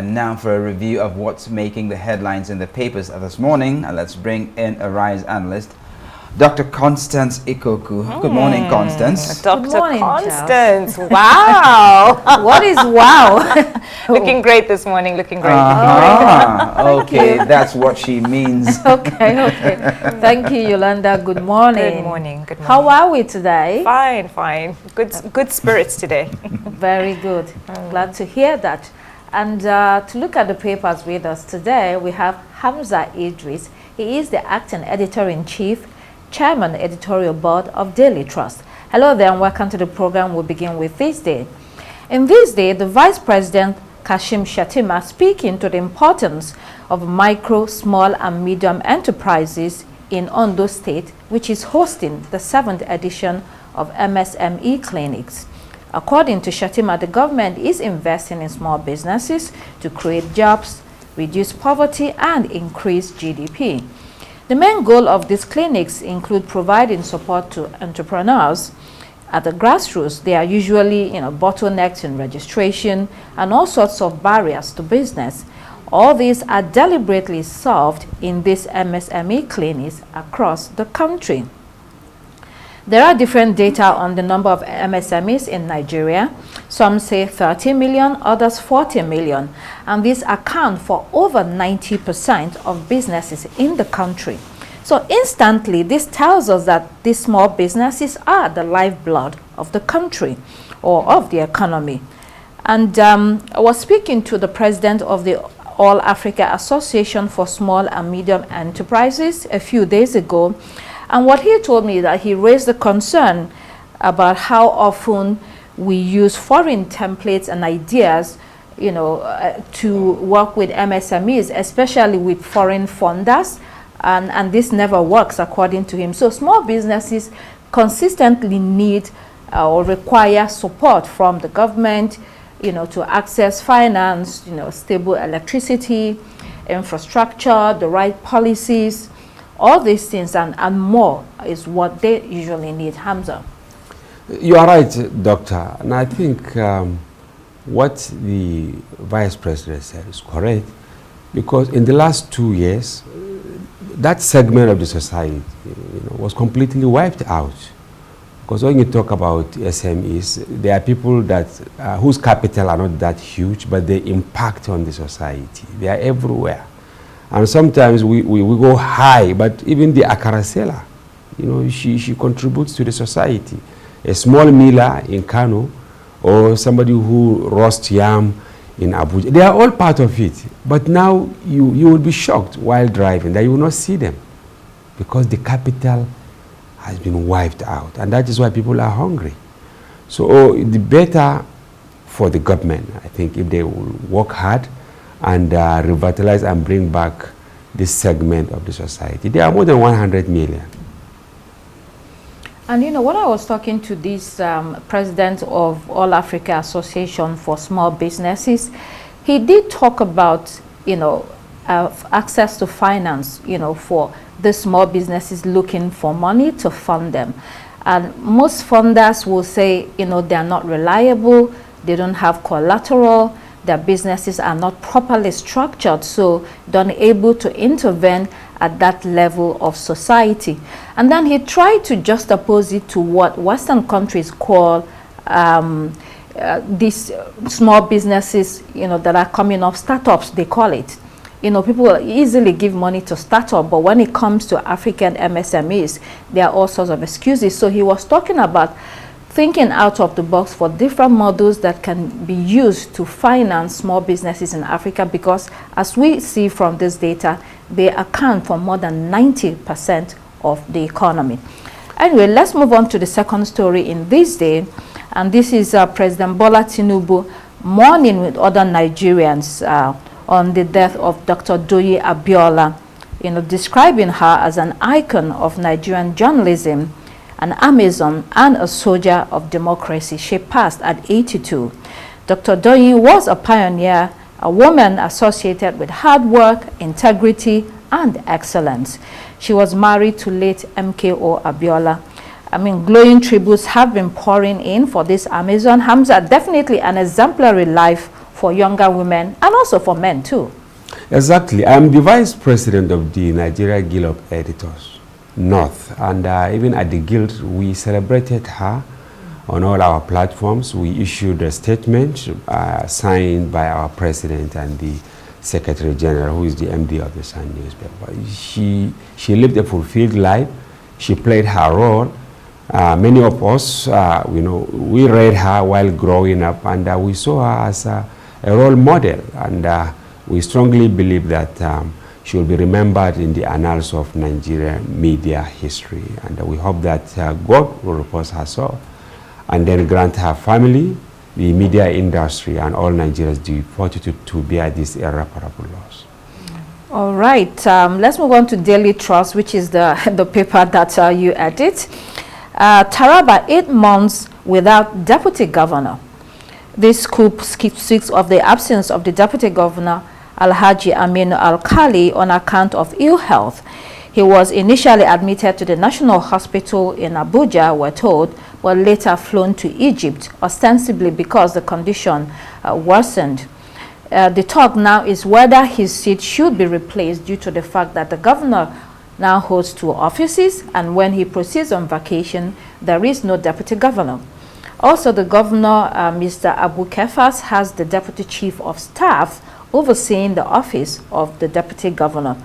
And now for a review of what's making the headlines in the papers this morning, let's bring in a RISE analyst, Dr. Constance Ikoku. Good morning, Constance. Dr. Good morning, Constance. Wow. What is wow? Looking great this morning. Looking great. Okay, that's what she means. Okay. Thank you, Yolanda. Good morning. Good morning. Good morning. How are we today? Fine. Good spirits today. Very good. Glad to hear that. And to look at the papers with us today, we have Hamza Idris. He is the acting editor-in-chief, Chairman Editorial Board of Daily Trust. Hello there and welcome to the program. We'll begin with This Day. In This Day, the Vice President Kashim Shettima speaking to the importance of micro, small and medium enterprises in Ondo State, which is hosting the 7th edition of MSME clinics. According to Shettima, the government is investing in small businesses to create jobs, reduce poverty and increase GDP. The main goal of these clinics include providing support to entrepreneurs at the grassroots. They are usually bottlenecks in registration and all sorts of barriers to business. All these are deliberately solved in these MSME clinics across the country. There are different data on the number of MSMEs in Nigeria. Some say 30 million, others 40 million, and these account for over 90% of businesses in the country. So instantly, this tells us that these small businesses are the lifeblood of the country or of the economy. And I was speaking to the president of the All Africa Association for Small and Medium Enterprises a few days ago. And what he told me that he raised the concern about how often we use foreign templates and ideas, to work with MSMEs, especially with foreign funders, and this never works according to him. So small businesses consistently need or require support from the government, to access finance, stable electricity, infrastructure, the right policies. All these things and more is what they usually need. Hamza. You are right, Doctor. And I think what the Vice President said is correct, because in the last 2 years, that segment of the society was completely wiped out. Because when you talk about SMEs, there are people that whose capital are not that huge, but they impact on the society. They are everywhere. And sometimes we go high, but even the akara seller, she contributes to the society. A small miller in Kano or somebody who roasts yam in Abuja, they are all part of it. But now you will be shocked while driving that you will not see them because the capital has been wiped out. And that is why people are hungry. So the better for the government, I think, if they will work hard and revitalize and bring back this segment of the society. There are more than 100 million. And when I was talking to this president of All Africa Association for Small Businesses, he did talk about, access to finance, for the small businesses looking for money to fund them. And most funders will say, they are not reliable, they don't have collateral, their businesses are not properly structured, so they're unable to intervene at that level of society. And then he tried to juxtapose it to what Western countries call these small businesses, that are coming up, startups, they call it. People easily give money to startup, but when it comes to African MSMEs, there are all sorts of excuses. So he was talking about thinking out of the box for different models that can be used to finance small businesses in Africa, because as we see from this data, they account for more than 90% of the economy. Anyway, let's move on to the second story in This Day, and this is President Bola Tinubu mourning with other Nigerians on the death of Dr. Doyin Abiola, describing her as an icon of Nigerian journalism, an Amazon and a soldier of democracy. She passed at 82. Dr. Doyin was a pioneer, a woman associated with hard work, integrity, and excellence. She was married to late MKO Abiola. Glowing tributes have been pouring in for this Amazon. Hamza, definitely an exemplary life for younger women and also for men too. Exactly. I'm the vice president of the Nigeria Guild of Editors North, and even at the Guild, we celebrated her on all our platforms. We issued a statement signed by our president and the Secretary General, who is the MD of the Sun newspaper. She lived a fulfilled life. She played her role. Many of us, we read her while growing up, and we saw her as a role model. And we strongly believe that she will be remembered in the annals of Nigerian media history. And we hope that God will repose her soul, and then grant her family, the media industry, and all Nigerians the fortitude to bear this irreparable loss. All right, let's move on to Daily Trust, which is the paper that you edit. Taraba, 8 months without deputy governor. This scoop speaks of the absence of the deputy governor, Alhaji Aminu Alkali, on account of ill health. He was initially admitted to the National Hospital in Abuja, we're told, but later flown to Egypt, ostensibly because the condition worsened. The talk now is whether his seat should be replaced due to the fact that the governor now holds 2 offices, and when he proceeds on vacation, there is no deputy governor. Also, the governor, Mr. Abu Kefas, has the deputy chief of staff overseeing the office of the deputy governor.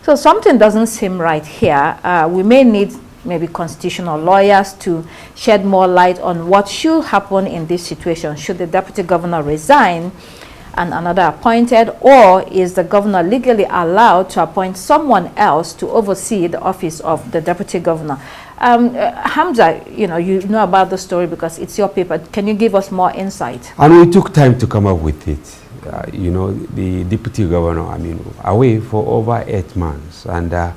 So something doesn't seem right here. We may need maybe constitutional lawyers to shed more light on what should happen in this situation. Should the deputy governor resign and another appointed, or is the governor legally allowed to appoint someone else to oversee the office of the deputy governor? Hamza, you know about the story because it's your paper. Can you give us more insight? And we took time to come up with it. The deputy governor, away for over 8 months, and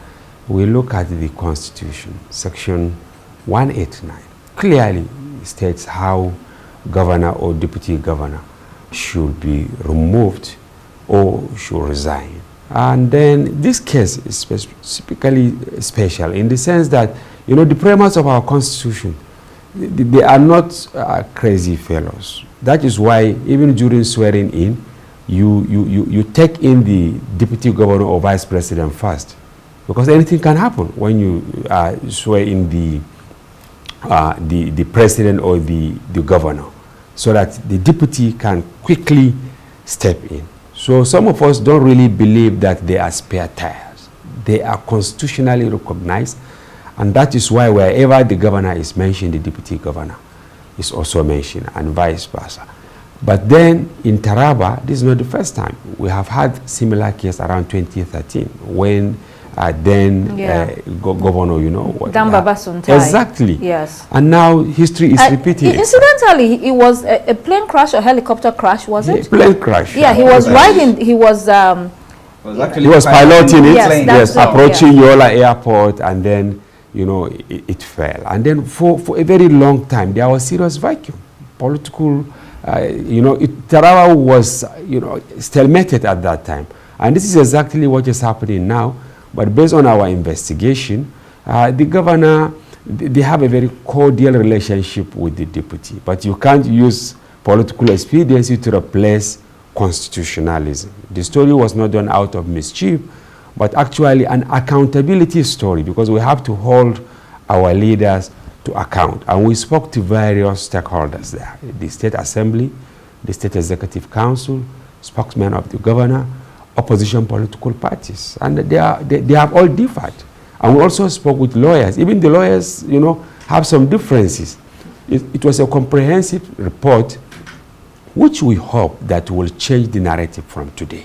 we look at the Constitution, Section 189, clearly states how governor or deputy governor should be removed or should resign. And then this case is specifically special in the sense that, the premise of our Constitution, they are not crazy fellows. That is why even during swearing in, you take in the deputy governor or vice president first, because anything can happen when you swear in the president or the governor, so that the deputy can quickly step in. So some of us don't really believe that they are spare tires. They are constitutionally recognized, and that is why wherever the governor is mentioned, the deputy governor is also mentioned, and vice versa. But then in Taraba, this is not the first time. We have had similar case around 2013 when governor, Dambaba Suntai. Exactly. Yes. And now history is repeating. Incidentally, it was a plane crash or helicopter crash, was it? Plane crash. Yeah, he was riding. He was piloting it. Yes, approaching Yola Airport, and then it fell. And then for a very long time there was serious vacuum, political. Taraba was stalemated at that time, and this is exactly what is happening now. But based on our investigation, the governor, they have a very cordial relationship with the deputy, but you can't use political expediency to replace constitutionalism. The story was not done out of mischief, but actually an accountability story, because we have to hold our leaders to account. And we spoke to various stakeholders there, the State Assembly, the State Executive Council, spokesmen of the governor, opposition political parties, and they have all differed. And we also spoke with lawyers. Even the lawyers, have some differences. It was a comprehensive report, which we hope that will change the narrative from today.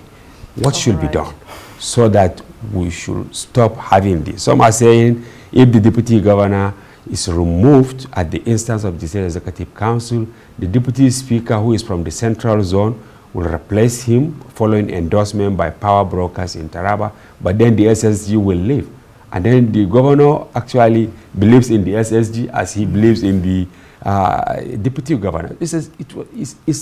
What should be done so that we should stop having this? Some are saying if the deputy governor is removed at the instance of the State Executive Council, the deputy speaker, who is from the central zone, will replace him following endorsement by power brokers in Taraba, but then the SSG will leave. And then the governor actually believes in the SSG as he believes in the deputy governor. It's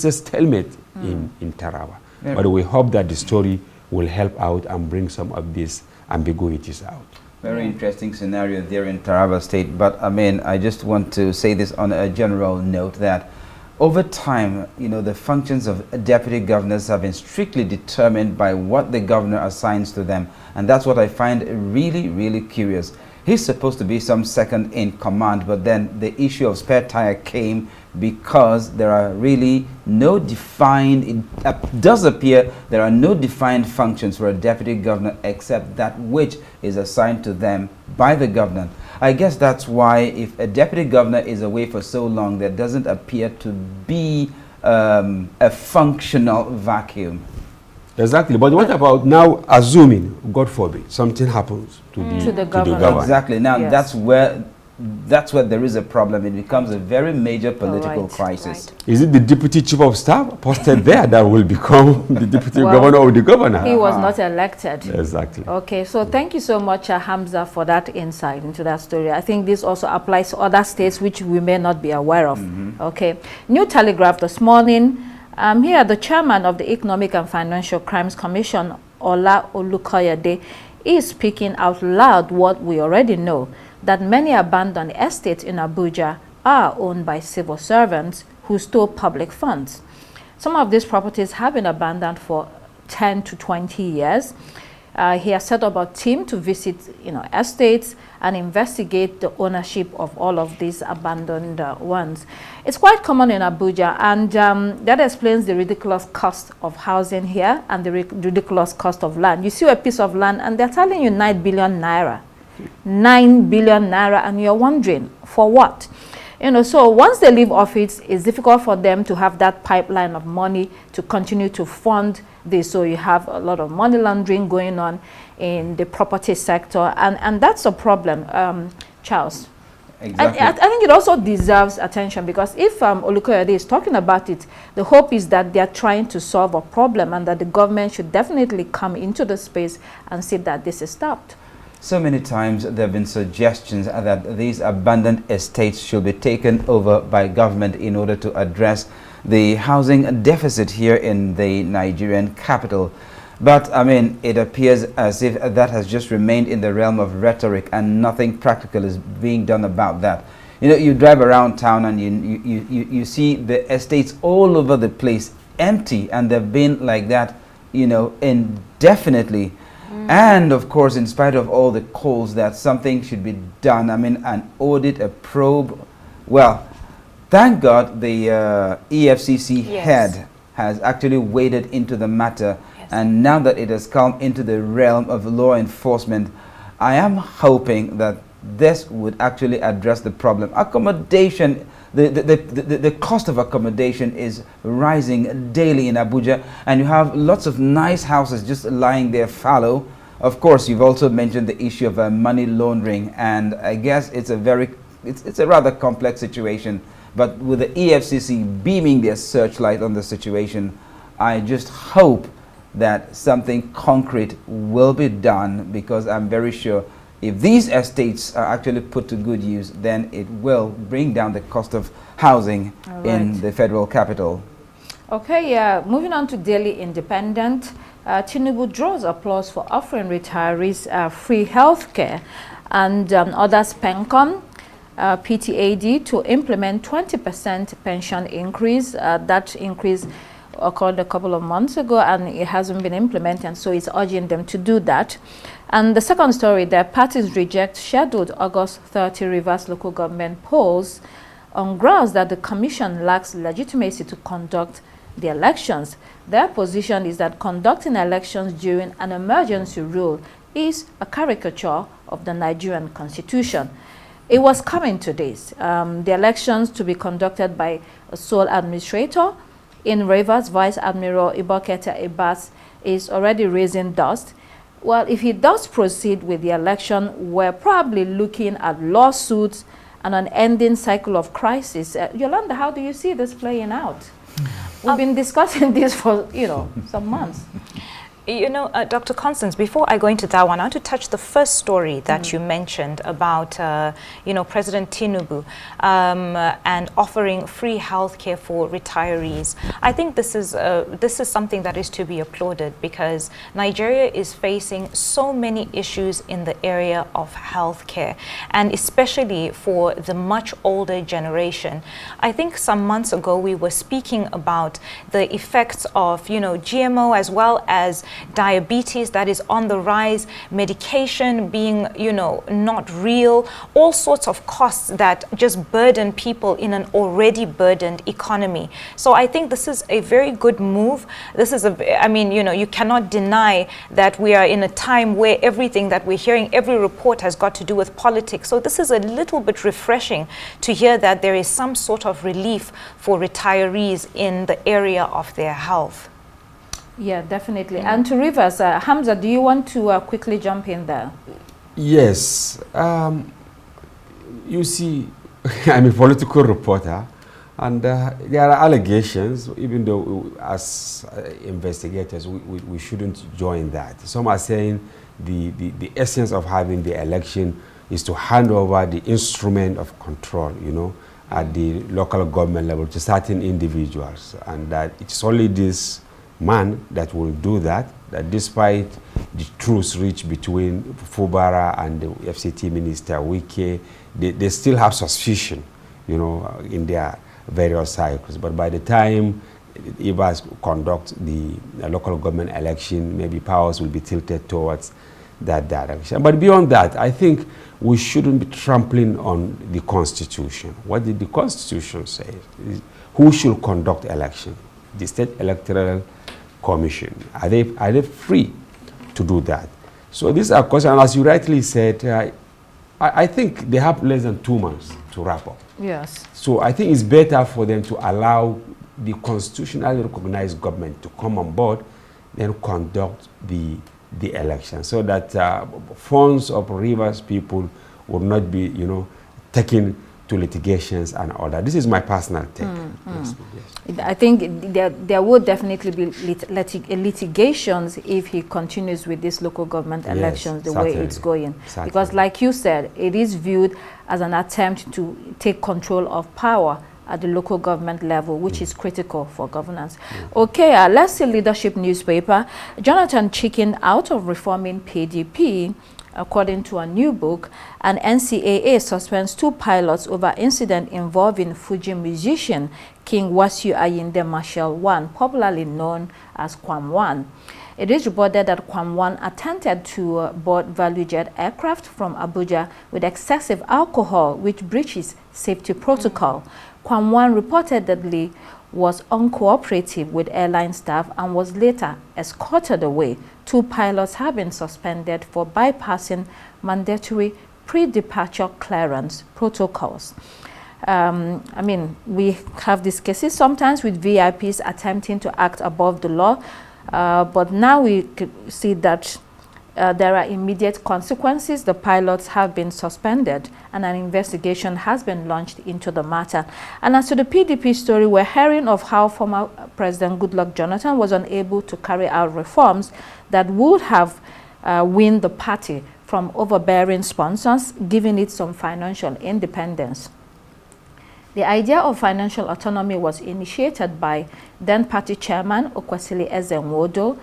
a stalemate in Taraba. Yeah. But we hope that the story will help out and bring some of these ambiguities out. Very interesting scenario there in Taraba State. But I just want to say this on a general note that over time, you know, the functions of deputy governors have been strictly determined by what the governor assigns to them. And that's what I find really, really curious. He's supposed to be some second in command, but then the issue of spare tire came because there are really no defined, it does appear there are no defined functions for a deputy governor except that which is assigned to them by the governor. I guess that's why if a deputy governor is away for so long, there doesn't appear to be a functional vacuum. Exactly. But what about now, assuming, God forbid, something happens to the governor? Exactly. Now, Yes. that's where there is a problem. It becomes a very major political crisis. Right. Is it the deputy chief of staff posted there that will become the deputy governor of the governor? He was not elected. Exactly. Okay, so thank you so much, Hamza, for that insight into that story. I think this also applies to other states which we may not be aware of. Okay, New Telegraph this morning. Here, the chairman of the Economic and Financial Crimes Commission, Ola Olukoyede, is speaking out loud what we already know, that many abandoned estates in Abuja are owned by civil servants who stole public funds. Some of these properties have been abandoned for 10 to 20 years. He has set up a team to visit, estates and investigate the ownership of all of these abandoned ones. It's quite common in Abuja, and that explains the ridiculous cost of housing here and the ridiculous cost of land. You see a piece of land and they're telling you 9 billion naira. 9 billion naira, and you're wondering, for what? So once they leave office, it's difficult for them to have that pipeline of money to continue to fund this. So you have a lot of money laundering going on in the property sector, and that's a problem, Charles. Exactly. I think it also deserves attention, because if Olukoyede is talking about it, the hope is that they are trying to solve a problem and that the government should definitely come into the space and see that this is stopped. So many times there have been suggestions that these abandoned estates should be taken over by government in order to address the housing deficit here in the Nigerian capital. But, I mean, it appears as if that has just remained in the realm of rhetoric and nothing practical is being done about that. You drive around town and you see the estates all over the place empty, and they've been like that, indefinitely. And of course, in spite of all the calls that something should be done, I mean, an audit, a probe. Well, thank God the EFCC head has actually waded into the matter. And now that it has come into the realm of law enforcement, I am hoping that this would actually address the problem. Accommodation, the cost of accommodation is rising daily in Abuja, and you have lots of nice houses just lying there fallow. Of course, you've also mentioned the issue of money laundering, and I guess it's a rather complex situation. But with the EFCC beaming their searchlight on the situation, I just hope that something concrete will be done, because I'm very sure if these estates are actually put to good use, then it will bring down the cost of housing in the federal capital. Okay, moving on to Daily Independent. Tinubu draws applause for offering retirees free health care, and others PENCOM, PTAD to implement 20% pension increase. That increase occurred a couple of months ago and it hasn't been implemented, so it's urging them to do that. And the second story, their parties reject scheduled August 30 Rivers local government polls on grounds that the commission lacks legitimacy to conduct the elections. Their position is that conducting elections during an emergency rule is a caricature of the Nigerian constitution. It was coming to this. The elections to be conducted by a sole administrator in Rivers, Vice Admiral Ibokete Ibas is already raising dust. Well, if he does proceed with the election, we're probably looking at lawsuits and an ending cycle of crisis. Yolanda, how do you see this playing out? We've been discussing this for, some months. You know, Dr. Constance, before I go into that one, I want to touch the first story that you mentioned about, you know, President Tinubu and offering free health care for retirees. I think this is something that is to be applauded, because Nigeria is facing so many issues in the area of health care, and especially for the much older generation. I think some months ago we were speaking about the effects of, you know, GMO, as well as diabetes that is on the rise, medication being, you know, not real, all sorts of costs that just burden people in an already burdened economy. So I think this is a very good move. This is I mean, you know, you cannot deny that we are in a time where everything that we're hearing, every report has got to do with politics. So this is a little bit refreshing to hear that there is some sort of relief for retirees in the area of their health. Yeah, definitely. And to Rivers, Hamza, do you want to quickly jump in there? Yes. You see, I'm a political reporter, and there are allegations, even though as investigators, we shouldn't join that. Some are saying the essence of having the election is to hand over the instrument of control, you know, at the local government level to certain individuals, and that it's only this man that will do that, that despite the truce reached between Fubara and the FCT minister, Wike, they still have suspicion, you know, in their various cycles. But by the time IBAS conduct the local government election, maybe powers will be tilted towards that direction. But beyond that, I think we shouldn't be trampling on the Constitution. What did the Constitution say? Who should conduct election? The State Electoral Commission. Are they free to do that? So these are questions, and as you rightly said, I think they have less than 2 months to wrap up. Yes. So I think it's better for them to allow the constitutionally recognized government to come on board, then conduct the election, so that funds of Rivers people will not be, you know, taken to litigations and all that. This is my personal take. Yes. I think there would definitely be litigations if he continues with these local government elections the way it's going. Certainly. Because like you said, it is viewed as an attempt to take control of power at the local government level, which is critical for governance. Okay, let's see leadership newspaper. Jonathan Chicken out of reforming PDP. According to a new book, an NCAA suspends 2 pilots over incident involving Fuji musician King Wasiu Ayinde Marshal 1, popularly known as Kwam 1. It is reported that Kwam 1 attempted to board value jet aircraft from Abuja with excessive alcohol, which breaches safety protocol. Kwam 1 reportedly was uncooperative with airline staff and was later escorted away. 2 pilots have been suspended for bypassing mandatory pre-departure clearance protocols. I mean, we have these cases sometimes with VIPs attempting to act above the law, but now we see that there are immediate consequences. The pilots have been suspended and an investigation has been launched into the matter. And as to the PDP story, we're hearing of how former President Goodluck Jonathan was unable to carry out reforms that would have weaned the party from overbearing sponsors, giving it some financial independence. The idea of financial autonomy was initiated by then party chairman Okwesili Ezenwodo.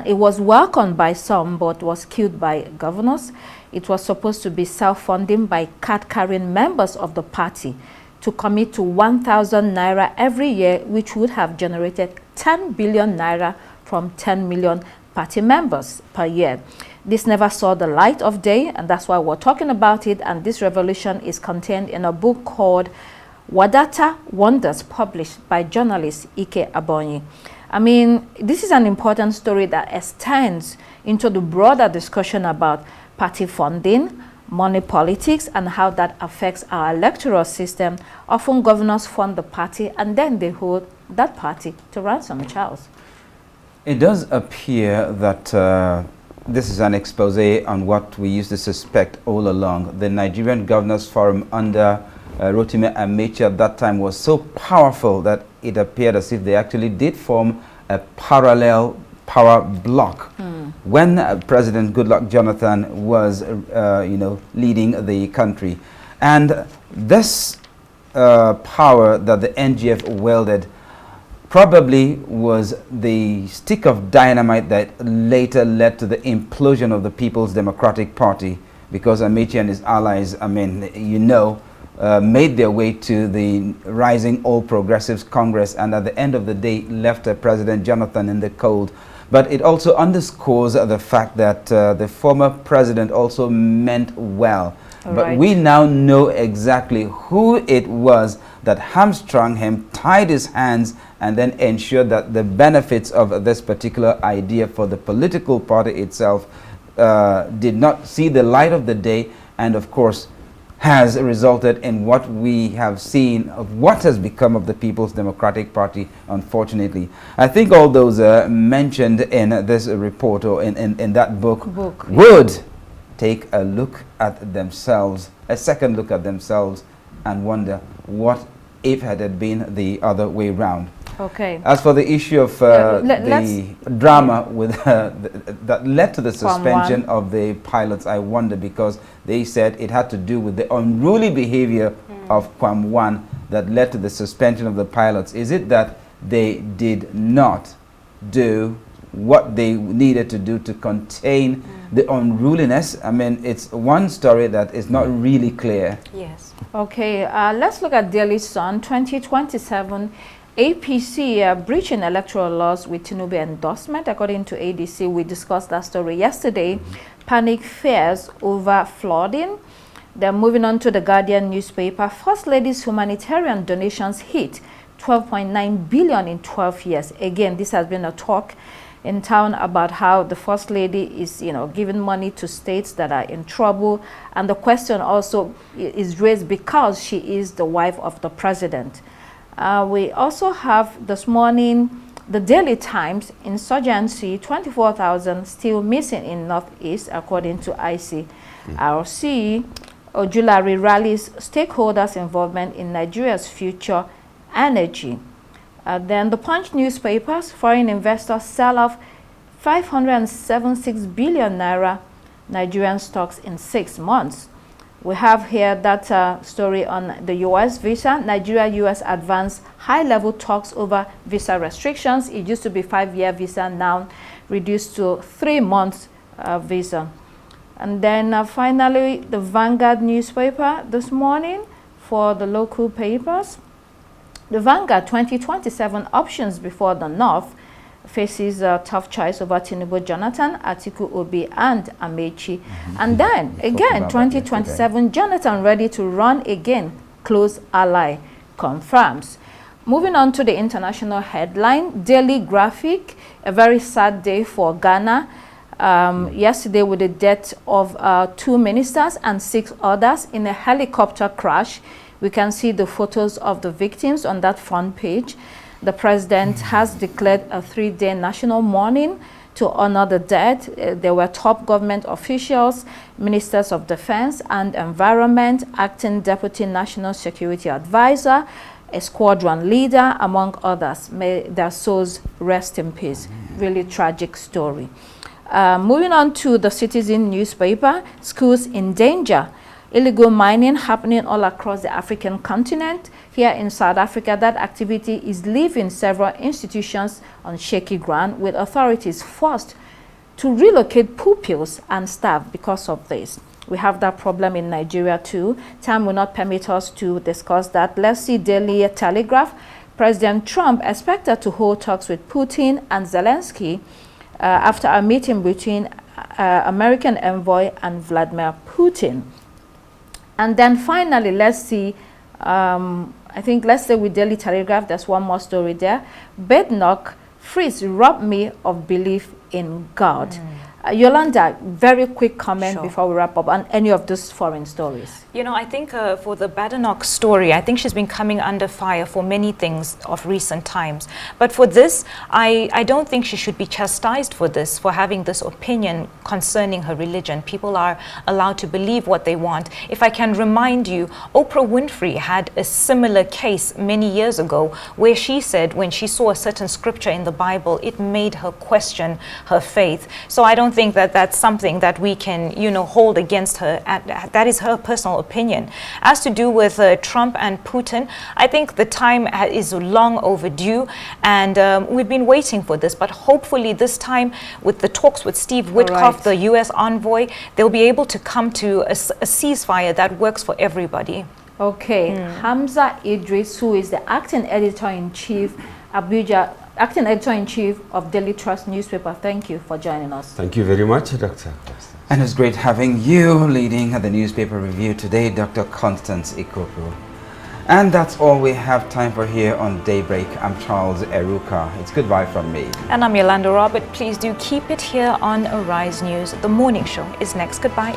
It was welcomed by some, but was killed by governors. It was supposed to be self-funding by card-carrying members of the party to commit to 1,000 naira every year, which would have generated 10 billion naira from 10 million party members per year. This never saw the light of day, and that's why we're talking about it. And this revolution is contained in a book called Wadata Wonders, published by journalist Ike Abonyi. I mean, this is an important story that extends into the broader discussion about party funding, money politics, and how that affects our electoral system. Often governors fund the party and then they hold that party to ransom. Charles. It does appear that this is an expose on what we used to suspect all along. The Nigerian Governors Forum under Rotimi Amechi at that time was so powerful that it appeared as if they actually did form a parallel power block when President Goodluck Jonathan was, leading the country. And this power that the NGF wielded probably was the stick of dynamite that later led to the implosion of the People's Democratic Party, because Amechi and his allies, made their way to the rising All Progressives Congress, and at the end of the day left President Jonathan in the cold. But it also underscores the fact that the former president also meant well. But we now know exactly who it was that hamstrung him, tied his hands, and then ensured that the benefits of this particular idea for the political party itself did not see the light of the day, and of course has resulted in what we have seen of what has become of the People's Democratic Party, unfortunately. I think all those mentioned in this report or in that book would take a look at themselves, a second look at themselves, and wonder what if it had been the other way round. Okay. As for the issue of the drama with that led to the suspension of the pilots, I wonder, because they said it had to do with the unruly behavior of Kwam 1 that led to the suspension of the pilots. Is it that they did not do what they needed to do to contain the unruliness? I mean, it's one story that is not really clear. Yes. Okay, let's look at Daily Sun 2027. APC breaching electoral laws with Tinubu endorsement. According to ADC, we discussed that story yesterday. Panic fears over flooding. Then moving on to the Guardian newspaper, First Lady's humanitarian donations hit 12.9 billion in 12 years. Again, this has been a talk in town about how the First Lady is, giving money to states that are in trouble. And the question also is raised because she is the wife of the president. We also have this morning, the Daily Times, insurgency, 24,000 still missing in Northeast, according to ICRC. Ojulari rallies stakeholders' involvement in Nigeria's future energy. Then the Punch newspapers, foreign investors sell off 576 billion naira Nigerian stocks in 6 months. We have here that story on the U.S. visa. Nigeria-U.S. advanced high-level talks over visa restrictions. It used to be 5-year visa, now reduced to 3 months visa. And then finally, the Vanguard newspaper this morning for the local papers. The Vanguard 2027 options before the North faces a tough choice over Tinubu, Jonathan, Atiku, Obi, and Amechi. And then, again, 2027, Jonathan ready to run again, close ally confirms. Moving on to the international headline, Daily Graphic, a very sad day for Ghana. Yesterday, with the death of 2 ministers and 6 others in a helicopter crash. We can see the photos of the victims on that front page. The president has declared a 3-day national mourning to honor the dead. There were top government officials, ministers of defense and environment, acting deputy national security advisor, a squadron leader, among others. May their souls rest in peace. Really tragic story. Moving on to the Citizen newspaper, schools in danger. Illegal mining happening all across the African continent. Here in South Africa, that activity is leaving several institutions on shaky ground, with authorities forced to relocate pupils and staff because of this. We have that problem in Nigeria too. Time will not permit us to discuss that. Let's see Daily Telegraph. President Trump expected to hold talks with Putin and Zelensky after a meeting between American envoy and Vladimir Putin. And then finally, let's see, let's say with Daily Telegraph, there's one more story there. Bednock, Fritz robbed me of belief in God. Yolanda, very quick comment Sure. before we wrap up on any of those foreign stories. You know, I think for the Badenoch story, I think she's been coming under fire for many things of recent times. But for this, I don't think she should be chastised for this, for having this opinion concerning her religion. People are allowed to believe what they want. If I can remind you, Oprah Winfrey had a similar case many years ago where she said when she saw a certain scripture in the Bible, it made her question her faith. So I don't think that that's something that we can, you know, hold against her. That is her personal opinion. As to do with Trump and Putin, I think the time is long overdue, and we've been waiting for this. But hopefully this time, with the talks with Steve Witkoff, the U.S. envoy, they'll be able to come to a ceasefire that works for everybody. Okay, Hamza Idris, who is the acting editor-in-chief, Abuja, acting editor-in-chief of Daily Trust newspaper. Thank you for joining us. Thank you very much, Dr. And it's great having you leading the newspaper review today, Dr. Constance Ikoku. And that's all we have time for here on Daybreak. I'm Charles Eruka. It's goodbye from me. And I'm Yolanda Robert. Please do keep it here on Arise News. The morning show is next. Goodbye.